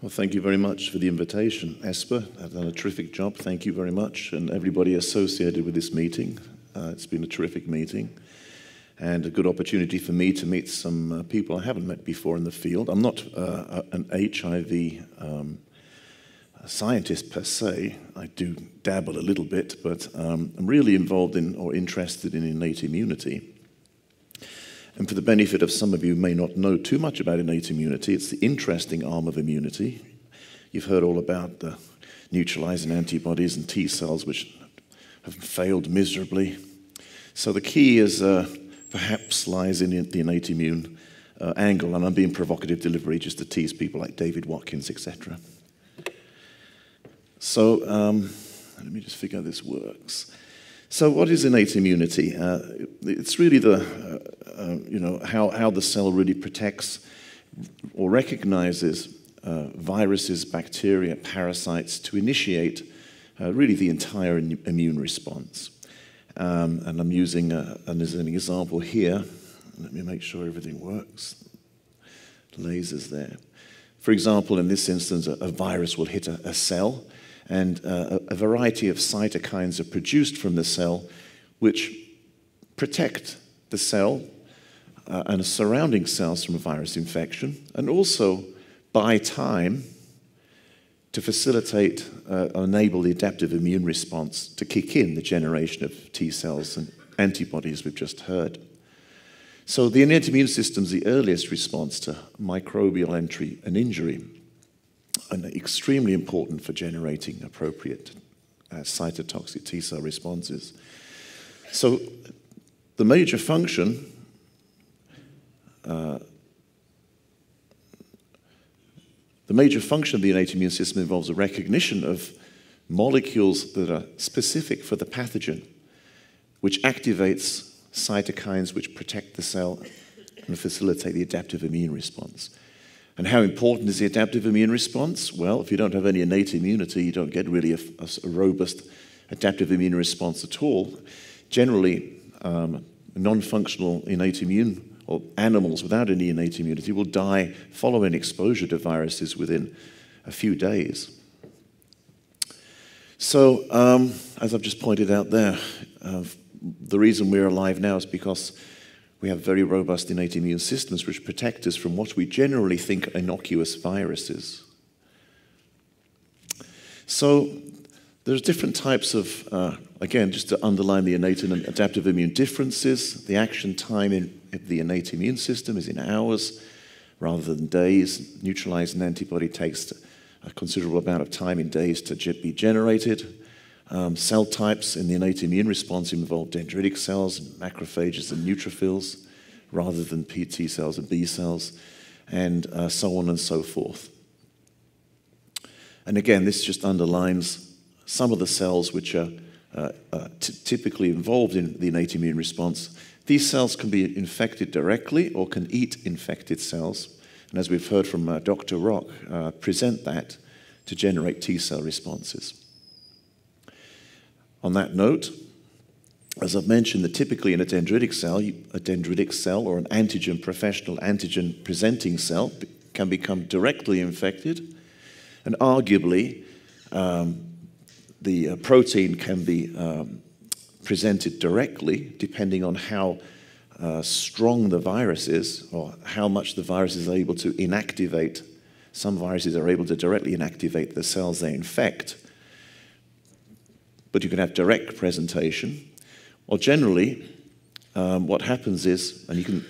Well, thank you very much for the invitation, Esper. I've done a terrific job. Thank you very much, and everybody associated with this meeting. It's been a terrific meeting and a good opportunity for me to meet some people I haven't met before in the field. I'm not an HIV scientist per se. I do dabble a little bit, but I'm really involved in or interested in innate immunity. And for the benefit of some of you who may not know too much about innate immunity, it's the interesting arm of immunity. You've heard all about the neutralizing antibodies and T cells, which have failed miserably. So the key is perhaps lies in the innate immune angle, and I'm being provocative delivery just to tease people like David Watkins, etc. So let me just figure out how this works. So what is innate immunity? It's really how the cell really protects or recognizes viruses, bacteria, parasites to initiate really the entire immune response. And I'm using, as an example here, let me make sure everything works. Lasers there. For example, in this instance, a virus will hit a cell, and a variety of cytokines are produced from the cell which protect the cell and surrounding cells from a virus infection, and also buy time to facilitate enable the adaptive immune response to kick in the generation of T cells and antibodies we've just heard. So the innate immune system is the earliest response to microbial entry and injury, and extremely important for generating appropriate cytotoxic T cell responses. So the major function of the innate immune system involves a recognition of molecules that are specific for the pathogen, which activates cytokines which protect the cell and facilitate the adaptive immune response. And how important is the adaptive immune response? Well, if you don't have any innate immunity, you don't get really a robust adaptive immune response at all. Generally, non-functional innate immune, or animals without any innate immunity, will die following exposure to viruses within a few days. So, as I've just pointed out there, the reason we're alive now is because we have very robust innate immune systems which protect us from what we generally think are innocuous viruses. So there's different types of, again, just to underline the innate and adaptive immune differences, the action time in the innate immune system is in hours rather than days. Neutralizing antibody takes a considerable amount of time in days to be generated. Cell types in the innate immune response involve dendritic cells, macrophages, and neutrophils, rather than T cells and B cells, and so on and so forth. And again, this just underlines some of the cells which are typically involved in the innate immune response. These cells can be infected directly or can eat infected cells, and as we've heard from Dr. Rock, present that to generate T cell responses. On that note, as I've mentioned, typically in a dendritic cell or an antigen professional antigen presenting cell can become directly infected, and arguably the protein can be presented directly depending on how strong the virus is or how much the virus is able to inactivate. Some viruses are able to directly inactivate the cells they infect, but you can have direct presentation. Or generally, what happens is, and you can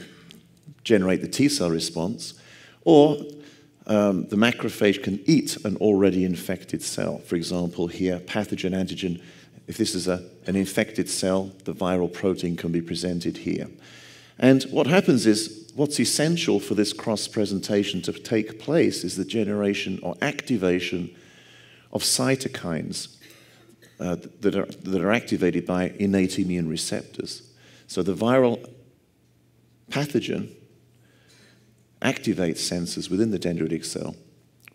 generate the T cell response, or the macrophage can eat an already infected cell. For example, here, pathogen antigen. If this is an infected cell, the viral protein can be presented here. And what happens is, what's essential for this cross-presentation to take place is the generation or activation of cytokines that are activated by innate immune receptors. So the viral pathogen activates sensors within the dendritic cell,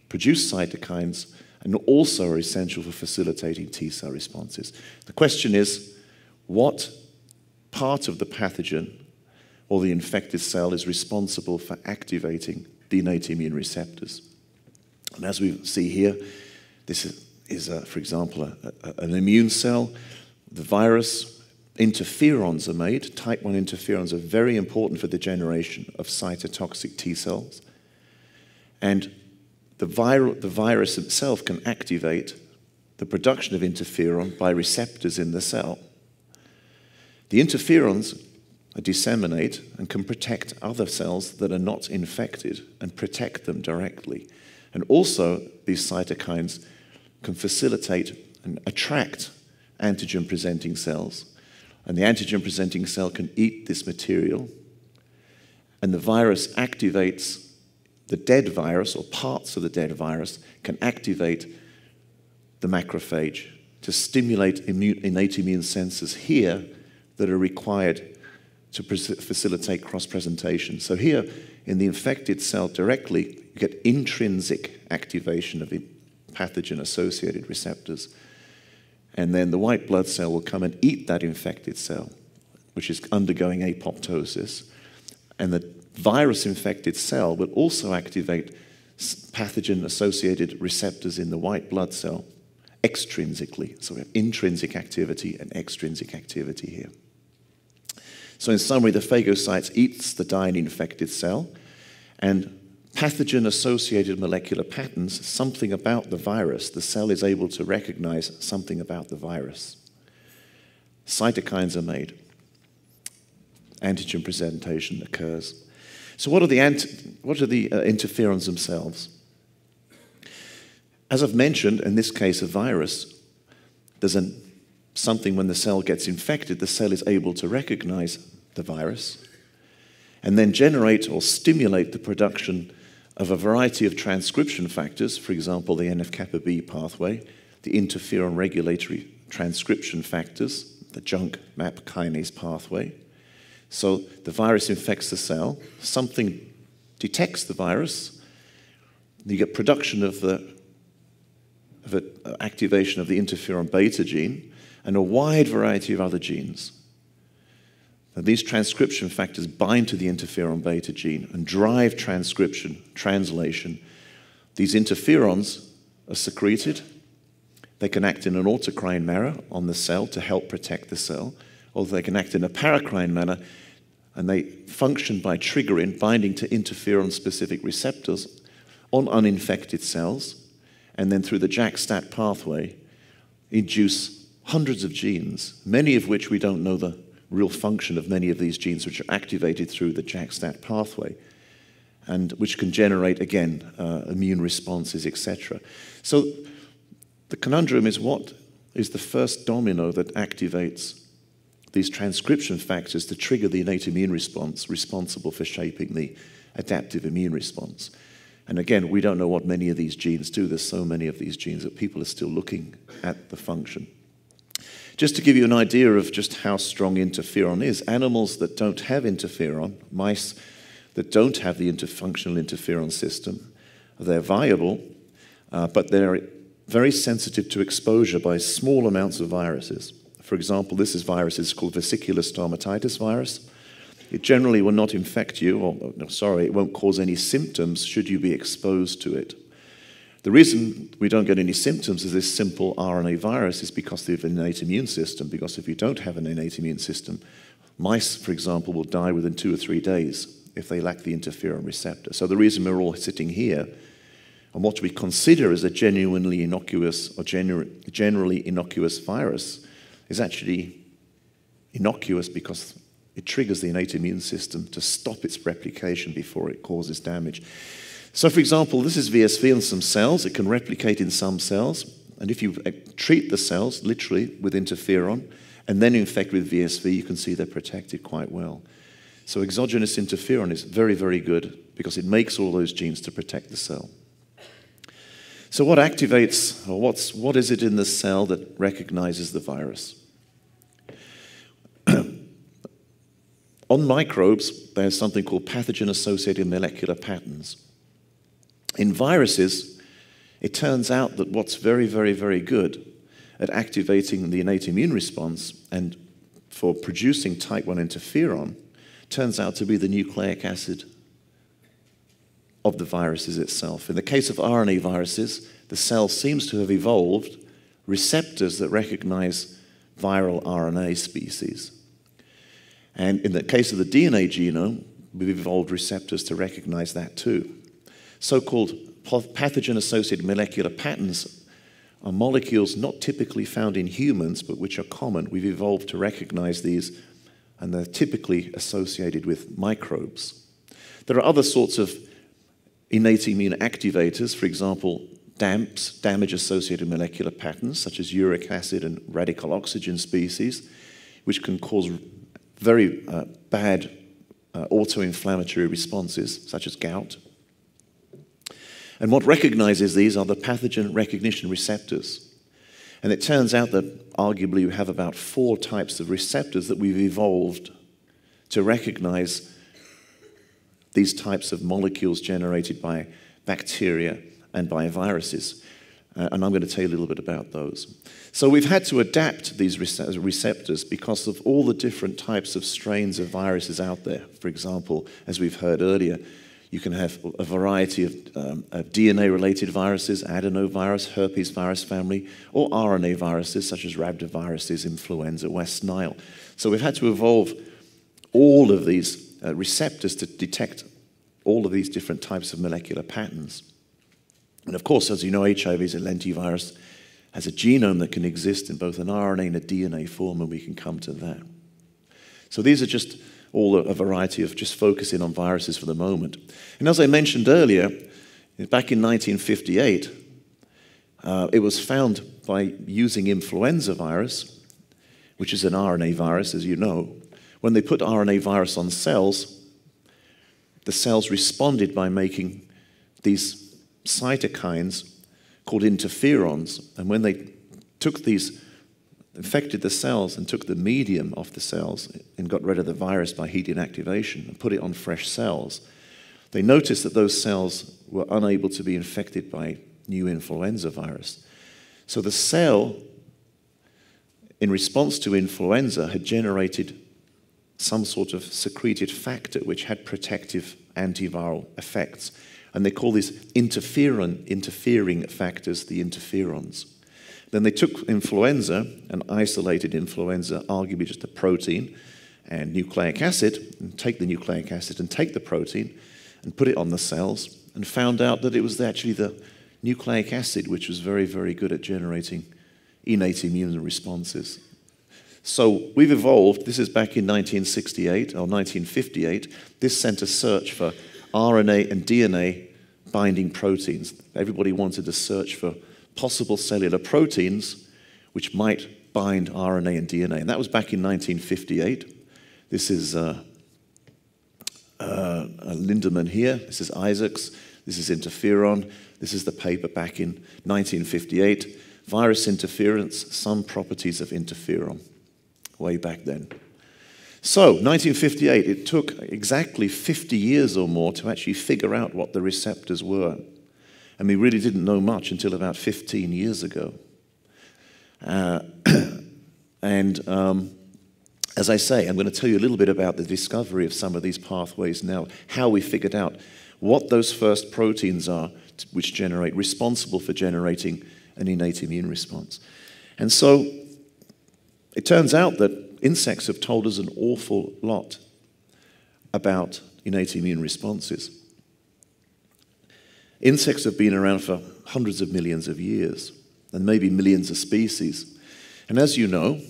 produce cytokines, and also are essential for facilitating T cell responses. The question is, what part of the pathogen or the infected cell is responsible for activating the innate immune receptors? And as we see here, this is for example, an immune cell. The virus interferons are made. Type 1 interferons are very important for the generation of cytotoxic T cells. And the virus itself can activate the production of interferon by receptors in the cell. The interferons disseminate and can protect other cells that are not infected and protect them directly. And also, these cytokines can facilitate and attract antigen-presenting cells. And the antigen-presenting cell can eat this material, and the virus activates the dead virus, or parts of the dead virus, can activate the macrophage to stimulate innate immune sensors here that are required to facilitate cross-presentation. So here, in the infected cell directly, you get intrinsic activation of the pathogen-associated receptors. And then the white blood cell will come and eat that infected cell, which is undergoing apoptosis. And the virus-infected cell will also activate pathogen-associated receptors in the white blood cell extrinsically. So we have intrinsic activity and extrinsic activity here. So in summary, the phagocytes eats the dying infected cell, and pathogen-associated molecular patterns, something about the virus, the cell is able to recognize something about the virus. Cytokines are made. Antigen presentation occurs. So what are the interferons themselves? As I've mentioned, in this case a virus, there's something when the cell gets infected, the cell is able to recognize the virus and then generate or stimulate the production of a variety of transcription factors, for example, the NF-kappa B pathway, the interferon regulatory transcription factors, the junk MAP kinase pathway. So the virus infects the cell, something detects the virus, you get production of activation of the interferon beta gene, and a wide variety of other genes. And these transcription factors bind to the interferon beta gene and drive transcription, translation. These interferons are secreted. They can act in an autocrine manner on the cell to help protect the cell, or they can act in a paracrine manner, and they function by triggering, binding to interferon-specific receptors on uninfected cells, and then through the JAK-STAT pathway, induce hundreds of genes, many of which we don't know the real function of many of these genes, which are activated through the JAK-STAT pathway, and which can generate, again, immune responses, etc. So the conundrum is, what is the first domino that activates these transcription factors to trigger the innate immune response responsible for shaping the adaptive immune response? And again, we don't know what many of these genes do. There's so many of these genes that people are still looking at the function. Just to give you an idea of just how strong interferon is, animals that don't have interferon, mice that don't have the functional interferon system, they're viable, but they're very sensitive to exposure by small amounts of viruses. For example, this is called vesicular stomatitis virus. It generally will not infect you, or it won't cause any symptoms should you be exposed to it. The reason we don't get any symptoms of this simple RNA virus is because of the innate immune system, because if you don't have an innate immune system, mice, for example, will die within 2 or 3 days if they lack the interferon receptor. So the reason we're all sitting here, and what we consider as a genuinely innocuous or generally innocuous virus, is actually innocuous because it triggers the innate immune system to stop its replication before it causes damage. So, for example, this is VSV in some cells. It can replicate in some cells. And if you treat the cells, literally, with interferon, and then infect with VSV, you can see they're protected quite well. So exogenous interferon is very, very good because it makes all those genes to protect the cell. So what activates, or what is it in the cell that recognizes the virus? On microbes, there's something called pathogen-associated molecular patterns. In viruses, it turns out that what's very, very, very good at activating the innate immune response and for producing type 1 interferon turns out to be the nucleic acid of the viruses itself. In the case of RNA viruses, the cell seems to have evolved receptors that recognize viral RNA species. And in the case of the DNA genome, we've evolved receptors to recognize that too. So-called pathogen-associated molecular patterns are molecules not typically found in humans, but which are common. We've evolved to recognize these, and they're typically associated with microbes. There are other sorts of innate immune activators, for example, DAMPs, damage-associated molecular patterns, such as uric acid and radical oxygen species, which can cause very bad autoinflammatory responses, such as gout. And what recognizes these are the pathogen recognition receptors. And it turns out that arguably we have about 4 types of receptors that we've evolved to recognize these types of molecules generated by bacteria and by viruses. And I'm going to tell you a little bit about those. So we've had to adapt these receptors because of all the different types of strains of viruses out there. For example, as we've heard earlier, you can have a variety of DNA-related viruses, adenovirus, herpes virus family, or RNA viruses such as rhabdoviruses, influenza, West Nile. So we've had to evolve all of these receptors to detect all of these different types of molecular patterns. And of course, as you know, HIV is a lentivirus, has a genome that can exist in both an RNA and a DNA form, and we can come to that. So these are just all a variety of just focusing on viruses for the moment. And as I mentioned earlier, back in 1958, it was found by using influenza virus, which is an RNA virus, as you know. When they put RNA virus on cells, the cells responded by making these cytokines called interferons. And when they took these, infected the cells and took the medium off the cells and got rid of the virus by heat inactivation and put it on fresh cells, they noticed that those cells were unable to be infected by new influenza virus. So the cell, in response to influenza, had generated some sort of secreted factor which had protective antiviral effects. And they call these interfering factors the interferons. Then they took influenza and isolated influenza, arguably just a protein and nucleic acid, and take the nucleic acid and take the protein and put it on the cells, and found out that it was actually the nucleic acid which was very, very good at generating innate immune responses. So we've evolved, this is back in 1968 or 1958, this sent a search for RNA and DNA binding proteins. Everybody wanted to search for possible cellular proteins which might bind RNA and DNA. And that was back in 1958. This is Lindemann here. This is Isaacs. This is interferon. This is the paper back in 1958. Virus interference, some properties of interferon, way back then. So, 1958, it took exactly 50 years or more to actually figure out what the receptors were. And we really didn't know much until about 15 years ago. As I say, I'm going to tell you a little bit about the discovery of some of these pathways now, how we figured out what those first proteins are which generate, responsible for generating an innate immune response. And so, it turns out that insects have told us an awful lot about innate immune responses. Insects have been around for hundreds of millions of years, and maybe millions of species. And as you know,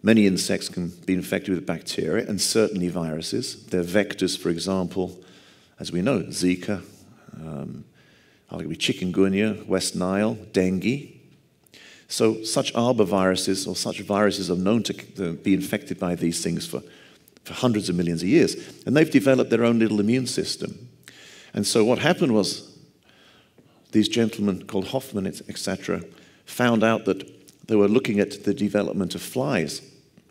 many insects can be infected with bacteria, and certainly viruses. They're vectors, for example, as we know, Zika, arguably chikungunya, West Nile, dengue. So such arboviruses or such viruses are known to be infected by these things for hundreds of millions of years. And they've developed their own little immune system. And so what happened was these gentlemen called Hoffman, etc., found out that they were looking at the development of flies.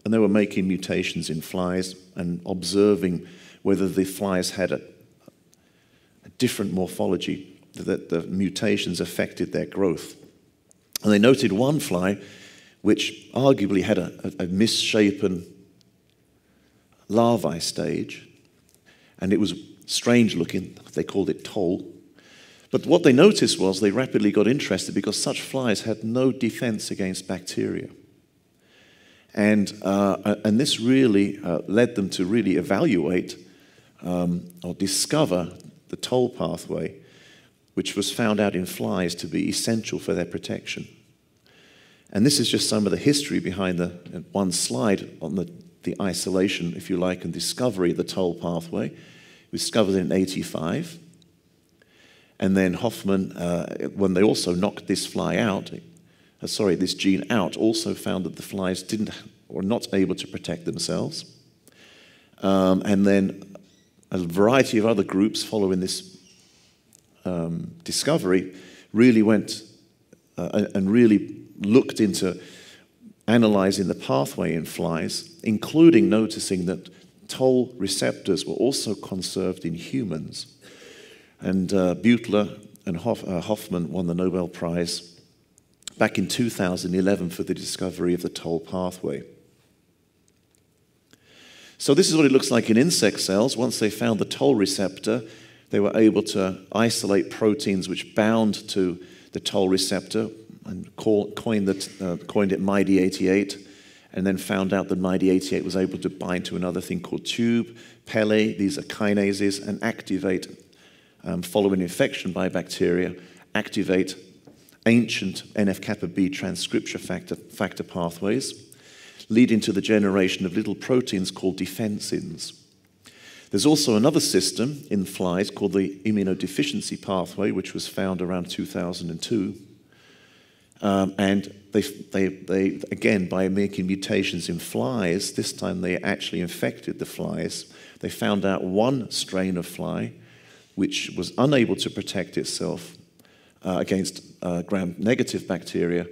And they were making mutations in flies and observing whether the flies had a different morphology, that the mutations affected their growth. And they noted one fly which arguably had a misshapen larvae stage, and it was strange looking. They called it toll. But what they noticed was they rapidly got interested because such flies had no defense against bacteria. And this really led them to really evaluate or discover the toll pathway, which was found out in flies to be essential for their protection. And this is just some of the history behind the one slide on the isolation, if you like, and discovery of the toll pathway. It was discovered in 1985. And then Hoffman, when they also knocked this fly out, this gene out, also found that the flies were not able to protect themselves. And then a variety of other groups following this discovery really went and really looked into analyzing the pathway in flies, including noticing that toll receptors were also conserved in humans. And Butler and Hoffman won the Nobel Prize back in 2011 for the discovery of the toll pathway. So this is what it looks like in insect cells. Once they found the toll receptor, they were able to isolate proteins which bound to the toll receptor and coined it MyD88, and then found out that MyD88 was able to bind to another thing called tube, Pele, these are kinases, and activate, following infection by bacteria, activate ancient NF-kappa B transcription factor pathways, leading to the generation of little proteins called defensins. There's also another system in flies called the immunodeficiency pathway, which was found around 2002. And they again, by making mutations in flies, this time they actually infected the flies. They found out one strain of fly which was unable to protect itself against gram-negative bacteria.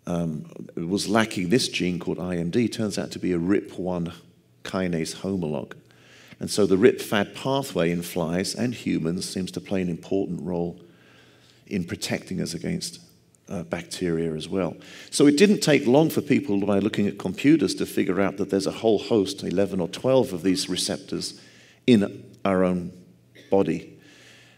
It was lacking this gene called IMD, turns out to be a RIP1 kinase homolog. And so the RIP-FAD pathway in flies and humans seems to play an important role in protecting us against bacteria as well. So it didn't take long for people, by looking at computers, to figure out that there's a whole host, 11 or 12 of these receptors in our own body.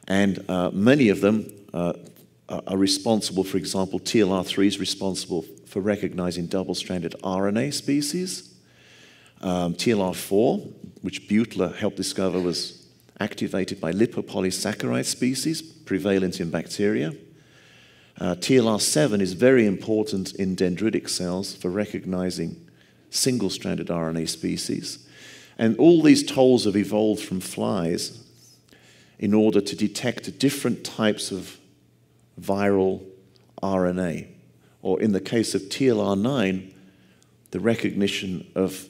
And many of them are responsible, for example, TLR3 is responsible for recognizing double-stranded RNA species. TLR4, which Butler helped discover, was activated by lipopolysaccharide species prevalent in bacteria. TLR7 is very important in dendritic cells for recognizing single-stranded RNA species. And all these tolls have evolved from flies in order to detect different types of viral RNA. Or in the case of TLR9, the recognition of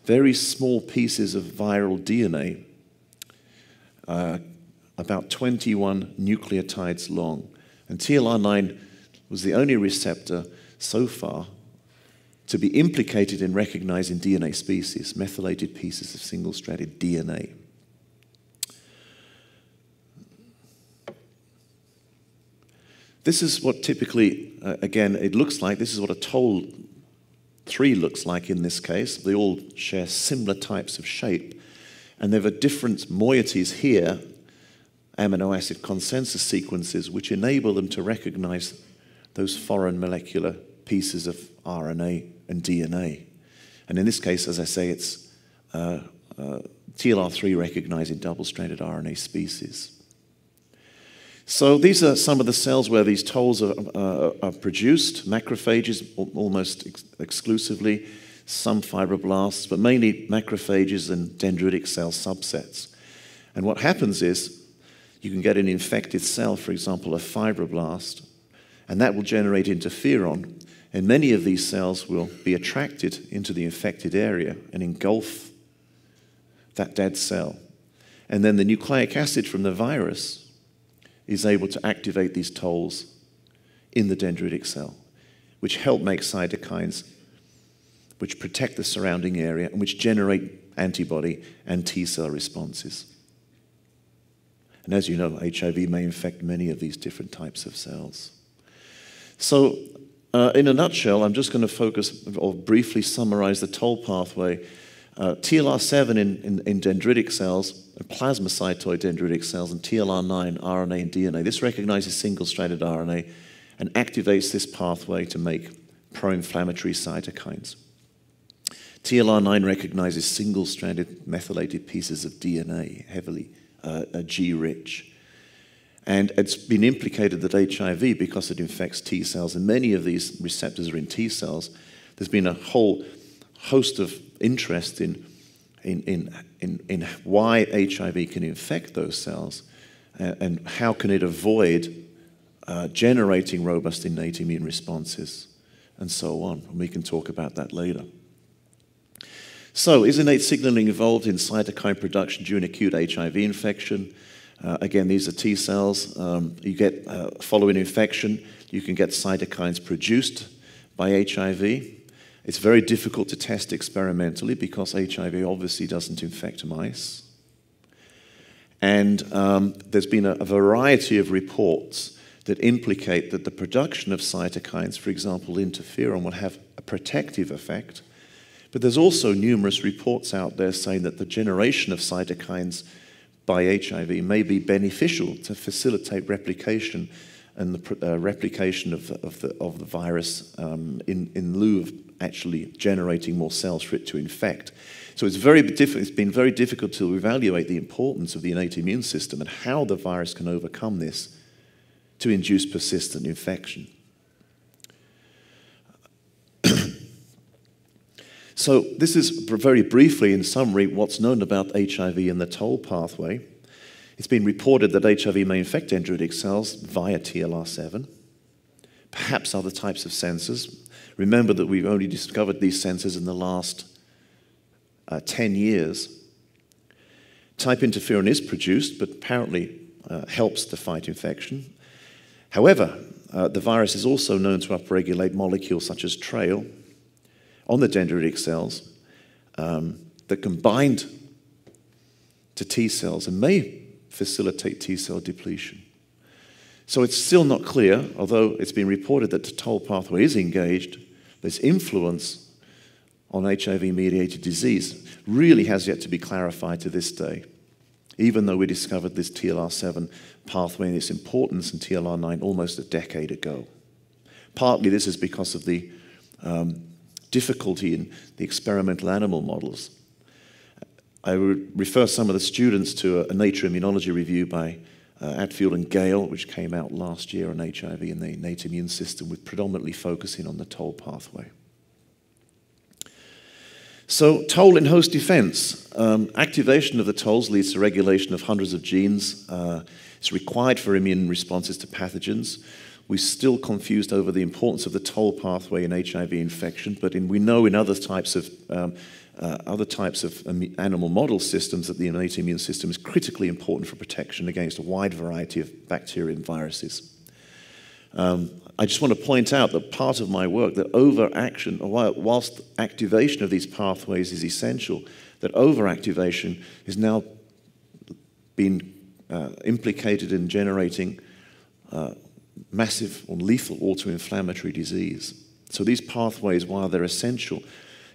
very small pieces of viral DNA, about 21 nucleotides long. And TLR9 was the only receptor so far to be implicated in recognizing DNA species, methylated pieces of single-stranded DNA. This is what typically, again, it looks like. This is what a toll 3 looks like in this case. They all share similar types of shape. And there are different moieties here, amino acid consensus sequences, which enable them to recognize those foreign molecular pieces of RNA and DNA. And in this case, as I say, it's TLR3 recognizing double-stranded RNA species. So these are some of the cells where these tolls are produced, macrophages almost exclusively, some fibroblasts, but mainly macrophages and dendritic cell subsets. And what happens is you can get an infected cell, for example, a fibroblast, and that will generate interferon, and many of these cells will be attracted into the infected area and engulf that dead cell. And then the nucleic acid from the virus is able to activate these tolls in the dendritic cell, which help make cytokines, which protect the surrounding area, and which generate antibody and T-cell responses. And as you know, HIV may infect many of these different types of cells. So, in a nutshell, I'm just going to focus or briefly summarize the toll pathway TLR7 in dendritic cells, and plasmacytoid dendritic cells, and TLR9 RNA and DNA. This recognizes single-stranded RNA and activates this pathway to make pro-inflammatory cytokines. TLR9 recognizes single-stranded methylated pieces of DNA, heavily G-rich. And it's been implicated that HIV, because it infects T cells, and many of these receptors are in T cells, there's been a whole host of interest in why HIV can infect those cells and how can it avoid generating robust innate immune responses and so on. And we can talk about that later. So, is innate signaling involved in cytokine production during acute HIV infection? Again, these are T cells. You get, following infection, you can get cytokines produced by HIV. It's very difficult to test experimentally because HIV obviously doesn't infect mice. And there's been a variety of reports that implicate that the production of cytokines, for example, interferon, will have a protective effect. But there's also numerous reports out there saying that the generation of cytokines by HIV may be beneficial to facilitate replication and the replication of the virus in lieu of actually generating more cells for it to infect. So it's been very difficult to evaluate the importance of the innate immune system and how the virus can overcome this to induce persistent infection. So this is very briefly, in summary, what's known about HIV and the toll pathway. It's been reported that HIV may infect dendritic cells via TLR7, perhaps other types of sensors. Remember that we've only discovered these sensors in the last 10 years. Type interferon is produced, but apparently helps to fight infection. However, the virus is also known to upregulate molecules such as trail on the dendritic cells that can bind to T cells and may facilitate T cell depletion. So it's still not clear, although it's been reported that the toll pathway is engaged, this influence on HIV-mediated disease really has yet to be clarified to this day, even though we discovered this TLR7 pathway and its importance in TLR9 almost a decade ago. Partly this is because of the difficulty in the experimental animal models. I would refer some of the students to a Nature Immunology review by Atfield and Gale, which came out last year on HIV and the innate immune system, with predominantly focusing on the toll pathway. So, toll in host defense. Activation of the tolls leads to regulation of hundreds of genes. It's required for immune responses to pathogens. We're still confused over the importance of the toll pathway in HIV infection, but we know in other types of animal model systems that the innate immune system is critically important for protection against a wide variety of bacteria and viruses. I just want to point out that part of my work, that overaction, whilst activation of these pathways is essential, that overactivation is now being implicated in generating massive or lethal autoinflammatory disease. So these pathways, while they're essential,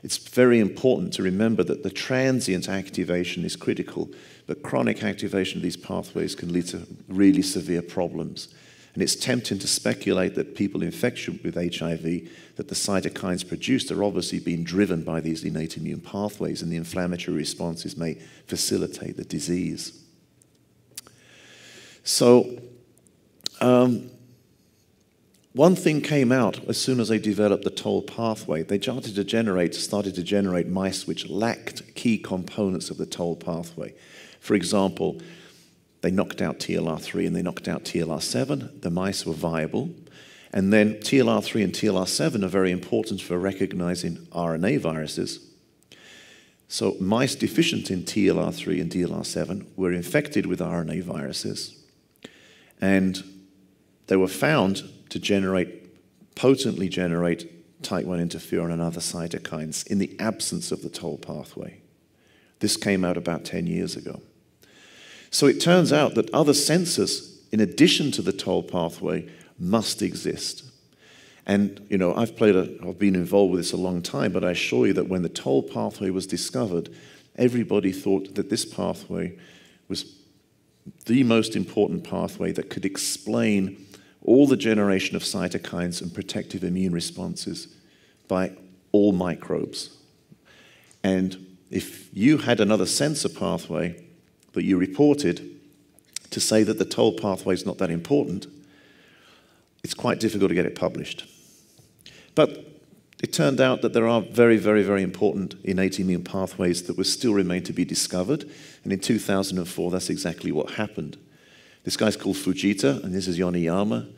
it's very important to remember that the transient activation is critical, but chronic activation of these pathways can lead to really severe problems. And it's tempting to speculate that people infected with HIV, that the cytokines produced are obviously being driven by these innate immune pathways, and the inflammatory responses may facilitate the disease. So, one thing came out as soon as they developed the toll pathway. They started to generate mice which lacked key components of the toll pathway. For example, they knocked out TLR3 and they knocked out TLR7. The mice were viable. And then TLR3 and TLR7 are very important for recognizing RNA viruses. So mice deficient in TLR3 and TLR7 were infected with RNA viruses. And they were found to potently generate type 1 interferon and other cytokines in the absence of the toll pathway. This came out about 10 years ago. So it turns out that other sensors, in addition to the toll pathway, must exist. And, you know, I've been involved with this a long time, but I assure you that when the toll pathway was discovered, everybody thought that this pathway was the most important pathway that could explain all the generation of cytokines and protective immune responses by all microbes. And if you had another sensor pathway that you reported to say that the toll pathway is not that important, it's quite difficult to get it published. But it turned out that there are very, very, very important innate immune pathways that will still remain to be discovered. And in 2004, that's exactly what happened. This guy's called Fujita, and this is Yoneyama.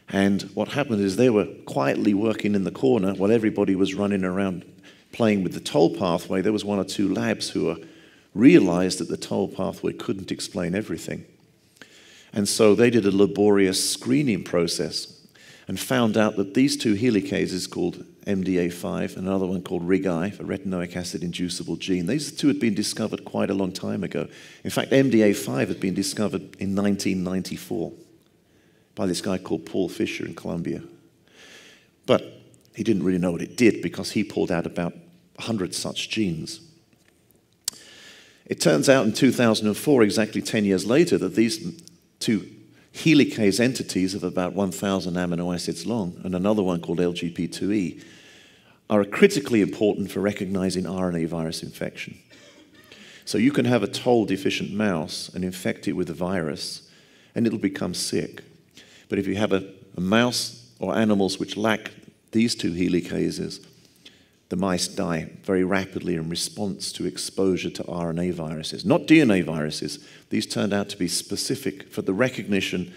And what happened is they were quietly working in the corner while everybody was running around playing with the toll pathway. There was one or two labs who realized that the toll pathway couldn't explain everything. And so they did a laborious screening process and found out that these two helicases called MDA5 and another one called RIG-I, a retinoic acid inducible gene, these two had been discovered quite a long time ago. In fact, MDA5 had been discovered in 1994 by this guy called Paul Fisher in Columbia. But he didn't really know what it did because he pulled out about 100 such genes. It turns out in 2004, exactly 10 years later, that these two helicase entities of about 1,000 amino acids long, and another one called LGP2E, are critically important for recognizing RNA virus infection. So you can have a toll-deficient mouse and infect it with a virus, and it'll become sick. But if you have a mouse or animals which lack these two helicases, the mice die very rapidly in response to exposure to RNA viruses. Not DNA viruses. These turned out to be specific for the recognition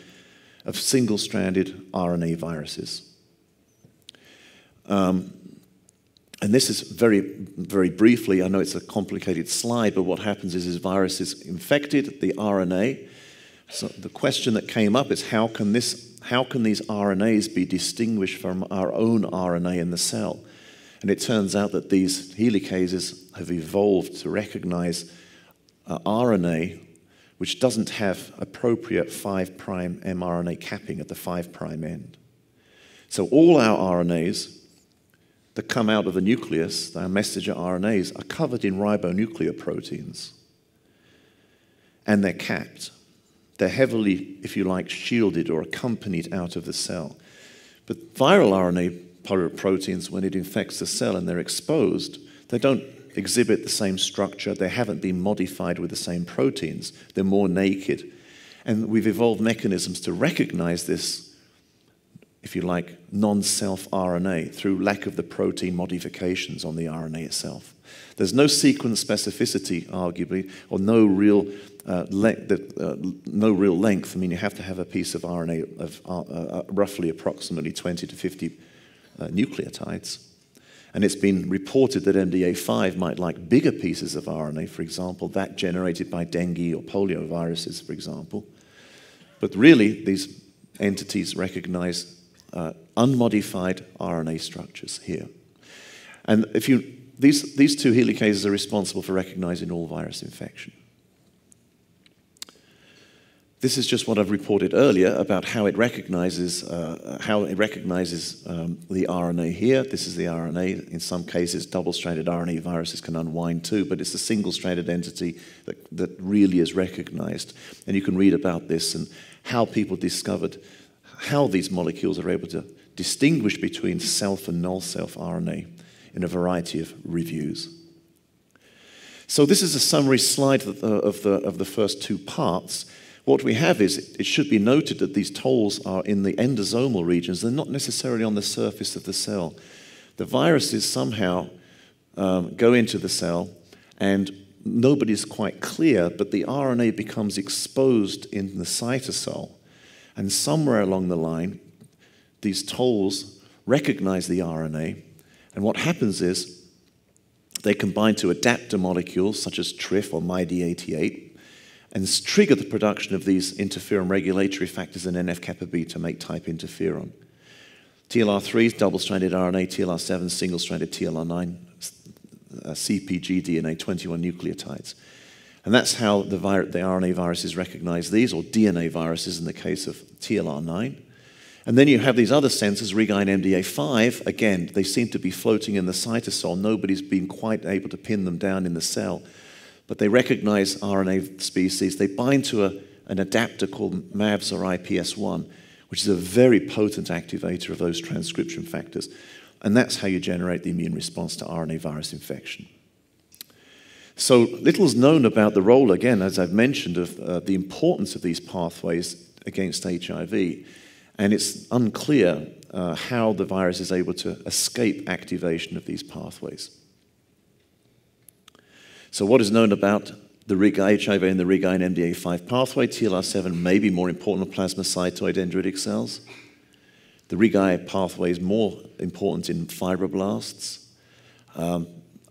of single-stranded RNA viruses. And this is very, very briefly, I know it's a complicated slide, but what happens is viruses infected the RNA. So the question that came up is how can these RNAs be distinguished from our own RNA in the cell? And it turns out that these helicases have evolved to recognize RNA which doesn't have appropriate 5' mRNA capping at the 5' end. So all our RNAs that come out of the nucleus, our messenger RNAs, are covered in ribonucleoproteins. And they're capped. They're heavily, if you like, shielded or accompanied out of the cell. But viral RNA proteins, when it infects the cell and they're exposed, they don't exhibit the same structure. They haven't been modified with the same proteins. They're more naked. And we've evolved mechanisms to recognize this, if you like, non-self RNA through lack of the protein modifications on the RNA itself. There's no sequence specificity, arguably, or no real length. I mean, you have to have a piece of RNA of roughly approximately 20 to 50 nucleotides. And it's been reported that MDA5 might like bigger pieces of RNA, for example, that generated by dengue or polio viruses, for example. But really, these entities recognize unmodified RNA structures here. And these two helicases are responsible for recognizing all virus infection. This is just what I've reported earlier about how it recognizes the RNA here. This is the RNA. In some cases, double-stranded RNA viruses can unwind too, but it's a single-stranded entity that really is recognized. And you can read about this and how people discovered how these molecules are able to distinguish between self and null-self RNA in a variety of reviews. So this is a summary slide of the first two parts. What we have is, it should be noted that these tolls are in the endosomal regions. They're not necessarily on the surface of the cell. The viruses somehow go into the cell, and nobody's quite clear, but the RNA becomes exposed in the cytosol. And somewhere along the line, these tolls recognize the RNA, and what happens is they combine to adapter molecules such as TRIF or MyD88, and trigger the production of these interferon regulatory factors and NF-kappa B to make type interferon. TLR3 is double-stranded RNA, TLR7 single-stranded, TLR9 CpG DNA, 21 nucleotides. And that's how the RNA viruses recognize these, or DNA viruses in the case of TLR9. And then you have these other sensors, Reguine MDA5. Again, they seem to be floating in the cytosol. Nobody's been quite able to pin them down in the cell. But they recognize RNA species. They bind to an adapter called MAVS or IPS1, which is a very potent activator of those transcription factors. And that's how you generate the immune response to RNA virus infection. So little's known about the role, again, as I've mentioned, of the importance of these pathways against HIV. And it's unclear how the virus is able to escape activation of these pathways. So what is known about the HIV and the Reguine MDA5 pathway? TLR7 may be more important in plasmacytoid dendritic cells. The Reguine pathway is more important in fibroblasts.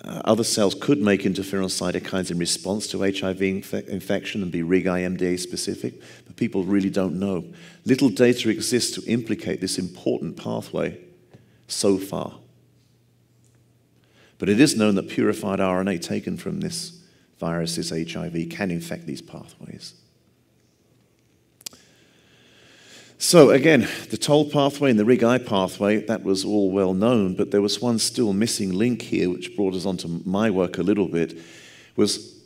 Other cells could make interferon cytokines in response to HIV infection and be Reguine MDA specific, but people really don't know. Little data exists to implicate this important pathway so far. But it is known that purified RNA taken from this virus's HIV can infect these pathways. So again, the toll pathway and the Reguine pathway, that was all well known, but there was one still missing link here, which brought us onto my work a little bit, was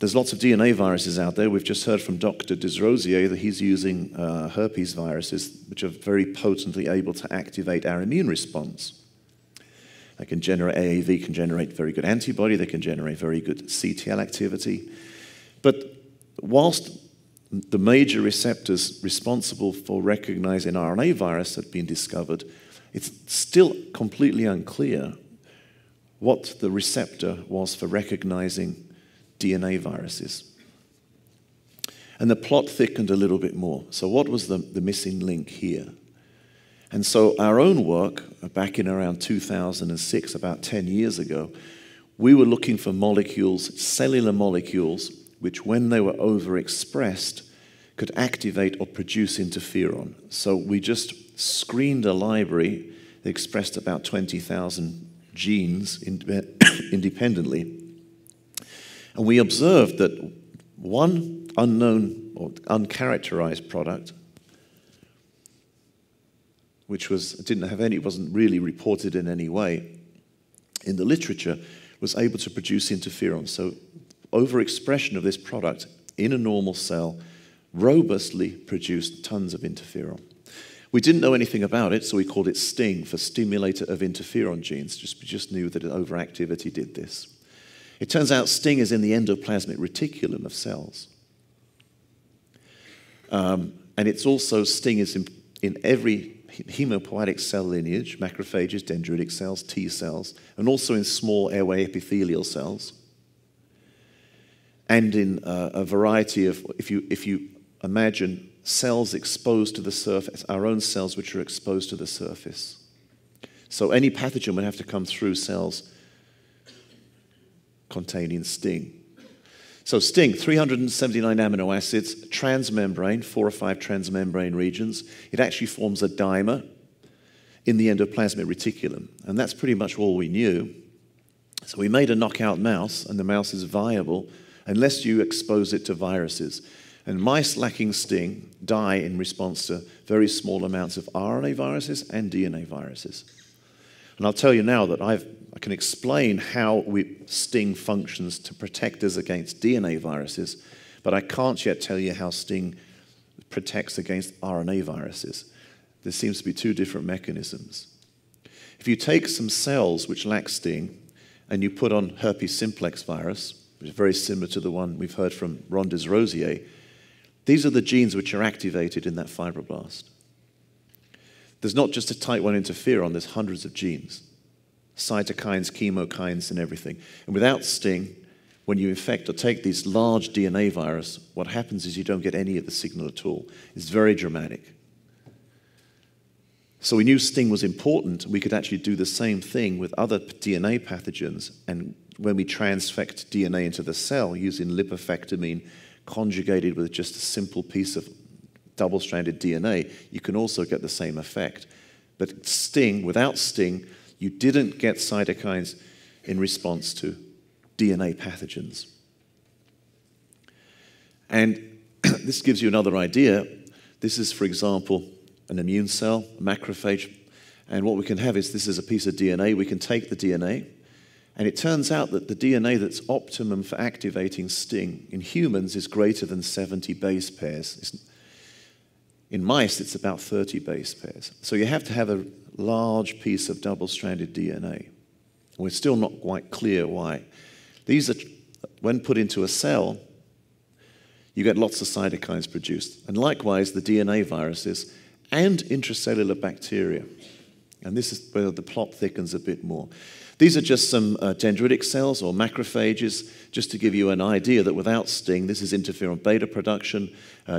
there's lots of DNA viruses out there. We've just heard from Dr. Desrosiers that he's using herpes viruses, which are very potently able to activate our immune response. They can generate, AAV can generate very good antibody, they can generate very good CTL activity. But whilst the major receptors responsible for recognizing RNA virus had been discovered, it's still completely unclear what the receptor was for recognizing DNA viruses. And the plot thickened a little bit more. So what was the missing link here? And so our own work, back in around 2006, about 10 years ago, we were looking for molecules, cellular molecules, which when they were overexpressed could activate or produce interferon. So we just screened a library that expressed about 20,000 genes independently. And we observed that one unknown or uncharacterized product, which wasn't really reported in any way in the literature, was able to produce interferon. So overexpression of this product in a normal cell robustly produced tons of interferon. We didn't know anything about it, so we called it STING, for stimulator of interferon genes. We just knew that overactivity did this. It turns out STING is in the endoplasmic reticulum of cells. And it's also, STING is in every hemopoietic cell lineage, macrophages, dendritic cells, T cells, and also in small airway epithelial cells. And in a variety of, if you imagine cells exposed to the surface, our own cells which are exposed to the surface. So any pathogen would have to come through cells containing STING. So STING, 379 amino acids, transmembrane, 4 or 5 transmembrane regions. It actually forms a dimer in the endoplasmic reticulum, and that's pretty much all we knew. So we made a knockout mouse, and the mouse is viable unless you expose it to viruses. And mice lacking STING die in response to very small amounts of RNA viruses and DNA viruses. And I'll tell you now that I can explain how STING functions to protect us against DNA viruses, but I can't yet tell you how STING protects against RNA viruses. There seems to be 2 different mechanisms. If you take some cells which lack STING and you put on herpes simplex virus, which is very similar to the one we've heard from Ron Desrosiers, these are the genes which are activated in that fibroblast. There's not just a type 1 interferon, there's hundreds of genes. Cytokines, chemokines, and everything. And without STING, when you infect or take this large DNA virus, what happens is you don't get any of the signal at all. It's very dramatic. So we knew STING was important. We could actually do the same thing with other DNA pathogens. And when we transfect DNA into the cell using lipofectamine conjugated with just a simple piece of double-stranded DNA, you can also get the same effect. But STING, without STING, you didn't get cytokines in response to DNA pathogens. And this gives you another idea. This is, for example, an immune cell, a macrophage, and what we can have is, this is a piece of DNA. We can take the DNA, and it turns out that the DNA that's optimum for activating STING in humans is greater than 70 base pairs. In mice, it's about 30 base pairs. So you have to have a large piece of double-stranded DNA. We're still not quite clear why. These are, when put into a cell, you get lots of cytokines produced. And likewise, the DNA viruses and intracellular bacteria. And this is where the plot thickens a bit more. These are just some dendritic cells or macrophages, just to give you an idea that without STING, this is interferon beta production,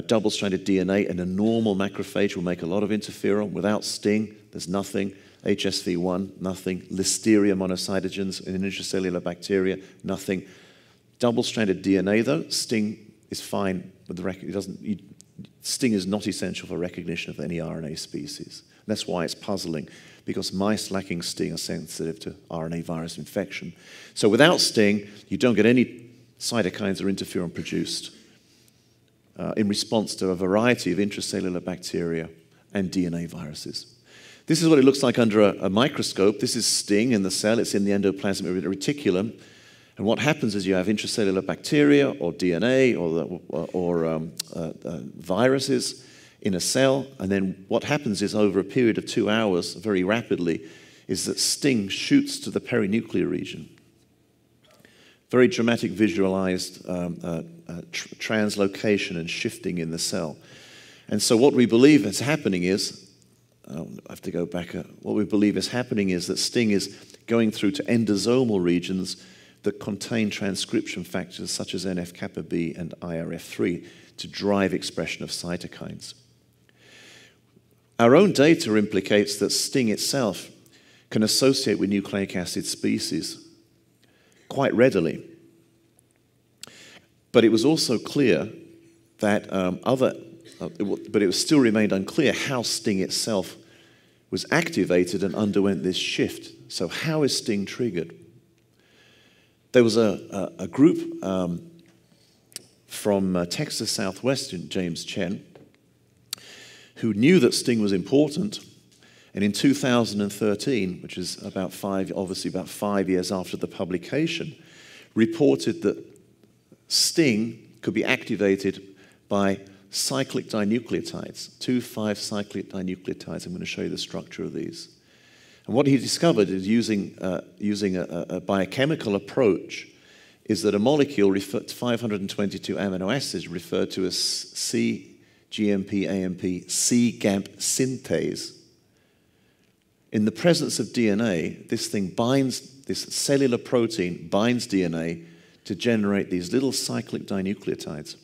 double-stranded DNA, and a normal macrophage will make a lot of interferon. Without STING, there's nothing. HSV1, nothing. Listeria monocytogens in intracellular bacteria, nothing. Double-stranded DNA, though, STING is fine with the STING is not essential for recognition of any RNA species. That's why it's puzzling, because mice lacking STING are sensitive to RNA virus infection. So without STING, you don't get any cytokines or interferon produced in response to a variety of intracellular bacteria and DNA viruses. This is what it looks like under a microscope. This is STING in the cell. It's in the endoplasmic reticulum. And what happens is you have intracellular bacteria or DNA or viruses in a cell, and then what happens is over a period of 2 hours, very rapidly, is that STING shoots to the perinuclear region. Very dramatic visualized translocation and shifting in the cell. And so what we believe is happening is, I have to go back, what we believe is happening is that STING is going through to endosomal regions that contain transcription factors such as NF-kappa B and IRF3 to drive expression of cytokines. Our own data implicates that STING itself can associate with nucleic acid species quite readily. But it was also clear that but it still remained unclear how STING itself was activated and underwent this shift. So how is STING triggered? There was a group from Texas Southwestern, James Chen, who knew that STING was important, and in 2013, which is obviously about 5 years after the publication, reported that STING could be activated by cyclic dinucleotides, 2,5-cyclic dinucleotides. I'm going to show you the structure of these. And what he discovered is using a biochemical approach is that a molecule, 522 amino acids, referred to as cGMP-AMP cGAMP synthase. In the presence of DNA, this cellular protein binds DNA to generate these little cyclic dinucleotides,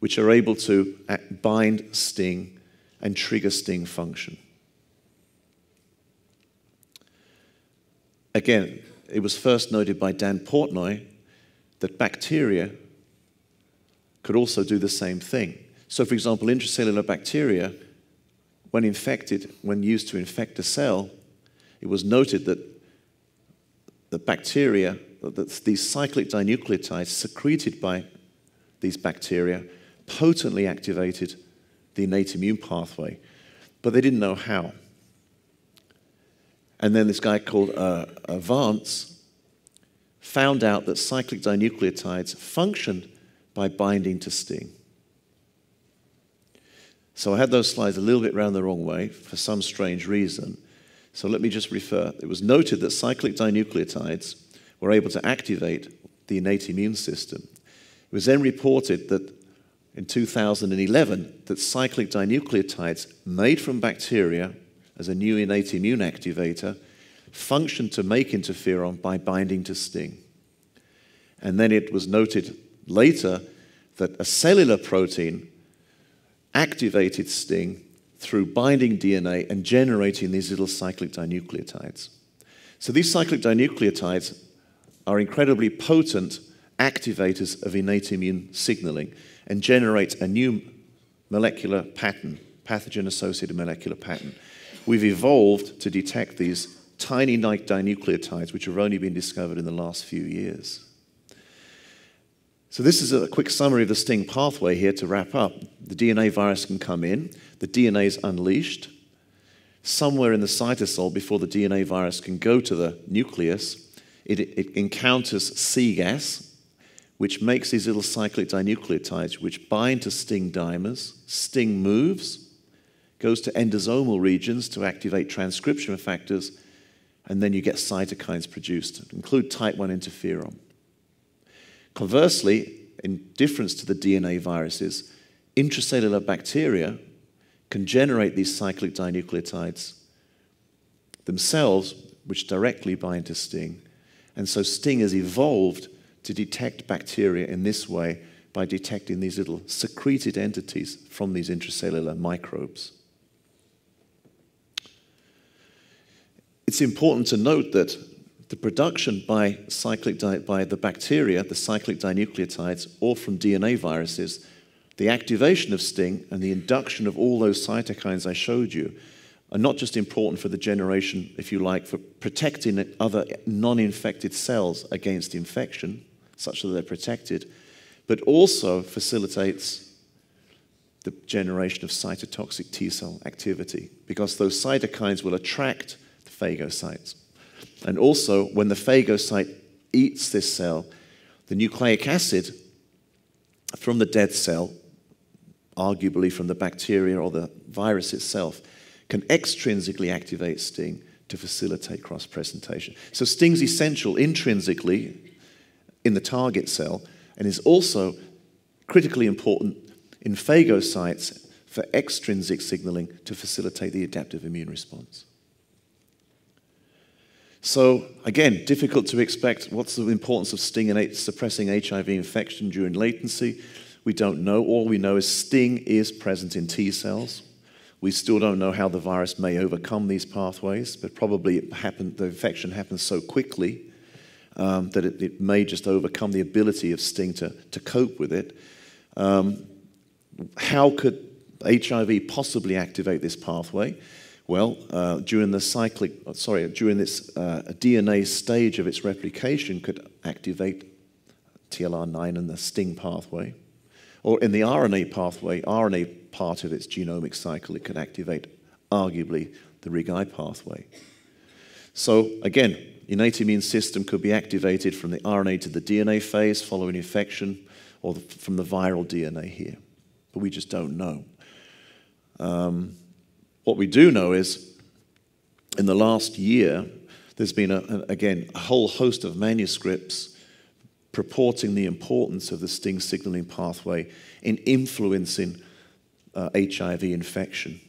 which are able to bind STING and trigger STING function. Again, it was first noted by Dan Portnoy that bacteria could also do the same thing. So, for example, intracellular bacteria, when used to infect a cell, it was noted that the bacteria, that these cyclic dinucleotides secreted by these bacteria potently activated the innate immune pathway, but they didn't know how. And then this guy called Avançado found out that cyclic dinucleotides functioned by binding to STING. So I had those slides a little bit round the wrong way for some strange reason. So let me just refer. It was noted that cyclic dinucleotides were able to activate the innate immune system. It was then reported that in 2011 that cyclic dinucleotides made from bacteria as a new innate immune activator functioned to make interferon by binding to STING. And then it was noted later that a cellular protein activated STING through binding DNA and generating these little cyclic dinucleotides. So these cyclic dinucleotides are incredibly potent activators of innate immune signaling and generate a new molecular pattern, pathogen-associated molecular pattern. We've evolved to detect these tiny dinucleotides, which have only been discovered in the last few years. So this is a quick summary of the STING pathway here to wrap up. The DNA virus can come in, the DNA is unleashed. Somewhere in the cytosol, before the DNA virus can go to the nucleus, it encounters C gas, which makes these little cyclic dinucleotides, which bind to STING dimers. STING moves, goes to endosomal regions to activate transcription factors, and then you get cytokines produced, include type 1 interferon. Conversely, in difference to the DNA viruses, intracellular bacteria can generate these cyclic dinucleotides themselves, which directly bind to STING. And so STING has evolved to detect bacteria in this way by detecting these little secreted entities from these intracellular microbes. It's important to note that the production by the bacteria, the cyclic dinucleotides, or from DNA viruses, the activation of STING and the induction of all those cytokines I showed you are not just important for the generation, if you like, for protecting other non-infected cells against infection, such that they're protected, but also facilitates the generation of cytotoxic T cell activity, because those cytokines will attract the phagocytes. And also, when the phagocyte eats this cell, the nucleic acid from the dead cell, arguably from the bacteria or the virus itself, can extrinsically activate STING to facilitate cross-presentation. So STING's essential intrinsically in the target cell and is also critically important in phagocytes for extrinsic signaling to facilitate the adaptive immune response. So, again, difficult to expect what's the importance of STING in suppressing HIV infection during latency. We don't know. All we know is STING is present in T cells. We still don't know how the virus may overcome these pathways, but probably the infection happens so quickly that it may just overcome the ability of STING to cope with it. How could HIV possibly activate this pathway? Well, during this DNA stage of its replication could activate TLR9 and the STING pathway. Or in the RNA pathway, RNA part of its genomic cycle, it could activate, arguably, the RIG-I pathway. So, again, innate immune system could be activated from the RNA to the DNA phase following infection, or from the viral DNA here. But we just don't know. What we do know is, in the last year, there's been, again, a whole host of manuscripts purporting the importance of the STING signaling pathway in influencing HIV infection.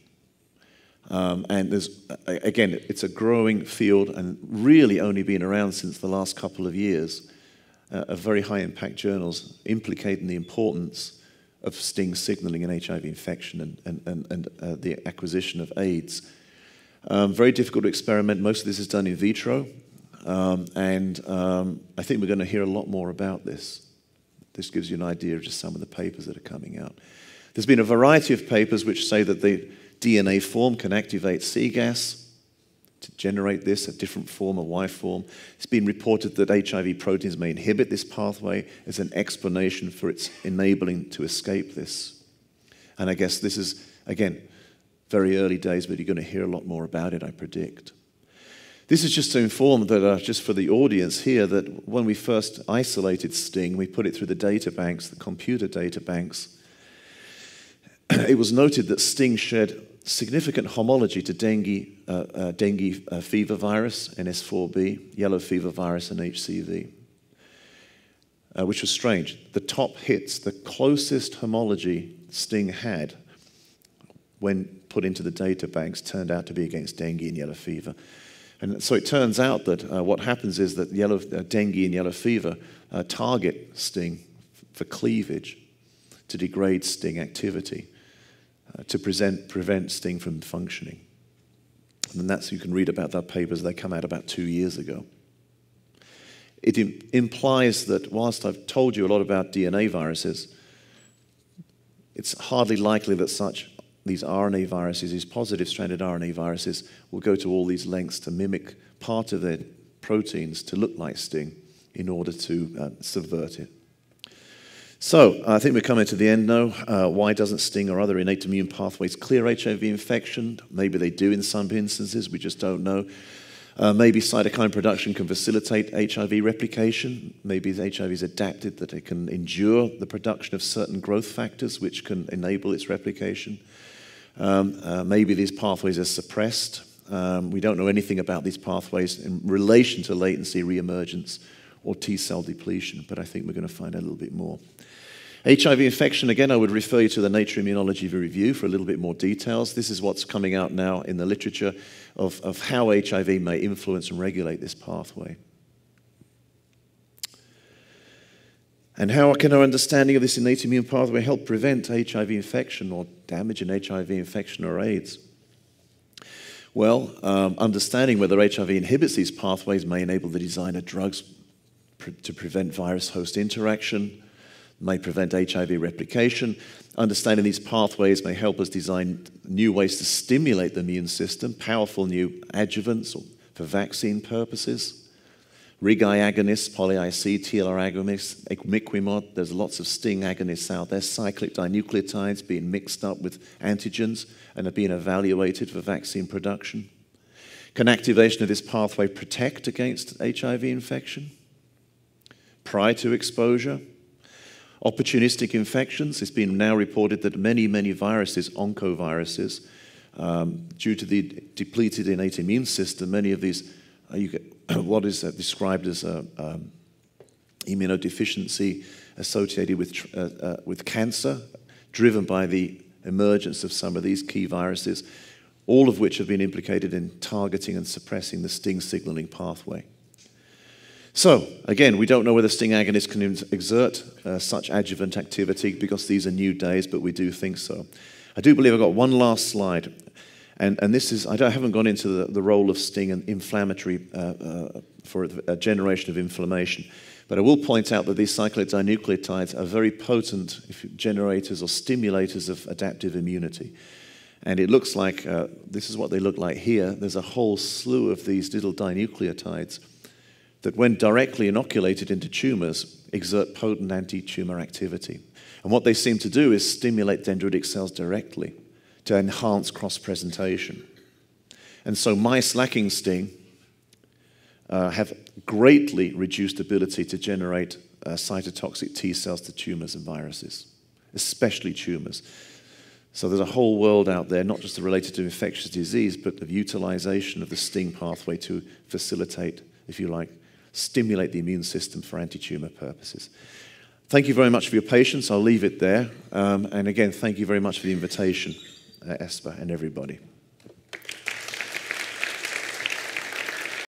And there's, again, it's a growing field and really only been around since the last couple of years of very high impact journals implicating the importance of STING signaling in HIV infection and the acquisition of AIDS. Very difficult to experiment. Most of this is done in vitro. I think we're going to hear a lot more about this. This gives you an idea of just some of the papers that are coming out. There's been a variety of papers which say that the DNA form can activate C gas to generate this, a different form, a Y form. It's been reported that HIV proteins may inhibit this pathway as an explanation for its enabling to escape this. And I guess this is, again, very early days, but you're going to hear a lot more about it, I predict. This is just to inform that, just for the audience here, that when we first isolated STING, we put it through the data banks, the computer data banks. It was noted that STING shared significant homology to dengue fever virus, NS4B, yellow fever virus, and HCV, which was strange. The top hits, the closest homology STING had when put into the data banks turned out to be against dengue and yellow fever. And so it turns out that what happens is that dengue and yellow fever target STING for cleavage to degrade STING activity, to prevent STING from functioning. And that's, you can read about that papers, they come out about 2 years ago. It implies that whilst I've told you a lot about DNA viruses, it's hardly likely that these RNA viruses, these positive-stranded RNA viruses, will go to all these lengths to mimic part of their proteins to look like STING in order to subvert it. So I think we're coming to the end now. Why doesn't STING or other innate immune pathways clear HIV infection? Maybe they do in some instances, we just don't know. Maybe cytokine production can facilitate HIV replication. Maybe HIV is adapted that it can endure the production of certain growth factors which can enable its replication. Maybe these pathways are suppressed. We don't know anything about these pathways in relation to latency reemergence or T-cell depletion, but I think we're going to find out a little bit more. HIV infection, again, I would refer you to the Nature Immunology Review for a little bit more details. This is what's coming out now in the literature of how HIV may influence and regulate this pathway. And how can our understanding of this innate immune pathway help prevent HIV infection or damage in HIV infection or AIDS? Well, understanding whether HIV inhibits these pathways may enable the design of drugs to prevent virus-host interaction, may prevent HIV replication. Understanding these pathways may help us design new ways to stimulate the immune system, powerful new adjuvants for vaccine purposes. RIG-I agonists, poly-IC, TLR agonists, imiquimod, there's lots of STING agonists out there, cyclic dinucleotides being mixed up with antigens and are being evaluated for vaccine production. Can activation of this pathway protect against HIV infection prior to exposure? Opportunistic infections. It's been now reported that many viruses, oncoviruses, due to the depleted innate immune system, many of these, you get what is described as immunodeficiency associated with cancer, driven by the emergence of some of these key viruses, all of which have been implicated in targeting and suppressing the STING signaling pathway. So, again, we don't know whether STING agonists can exert such adjuvant activity because these are new days, but we do think so. I do believe I've got one last slide, and this is, I haven't gone into the role of STING and inflammatory for a generation of inflammation, but I will point out that these cyclic dinucleotides are very potent generators or stimulators of adaptive immunity. And it looks like, this is what they look like here, there's a whole slew of these little dinucleotides that when directly inoculated into tumors, exert potent anti-tumor activity. And what they seem to do is stimulate dendritic cells directly to enhance cross-presentation. And so mice lacking STING have greatly reduced ability to generate cytotoxic T cells to tumors and viruses, especially tumors. So there's a whole world out there, not just related to infectious disease, but of utilization of the STING pathway to facilitate, if you like, stimulate the immune system for anti-tumor purposes. Thank you very much for your patience. I'll leave it there. And again, thank you very much for the invitation, Esper and everybody.